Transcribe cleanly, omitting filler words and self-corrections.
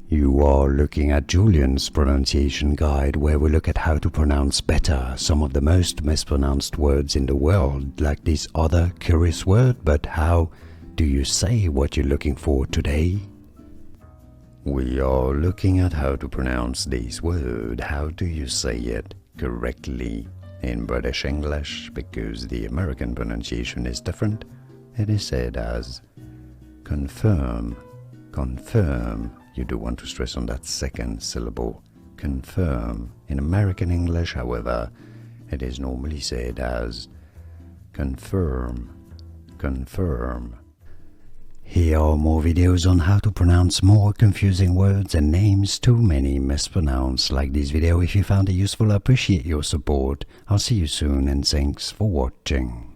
You are looking at Julian's pronunciation guide, where we look at how to pronounce better some of the most mispronounced words in the world, like this other curious word. But how do you say what you're looking for today? We are looking at how to pronounce this word. How do you say it correctly in British English? Because the American pronunciation is different. It is said as confirm, confirm. You do want to stress on that second syllable, confirm. In American English, however, it is normally said as confirm, confirm. Here are more videos on how to pronounce more confusing words and names too many mispronounced. Like this video if you found it useful. I appreciate your support. I'll see you soon and thanks for watching.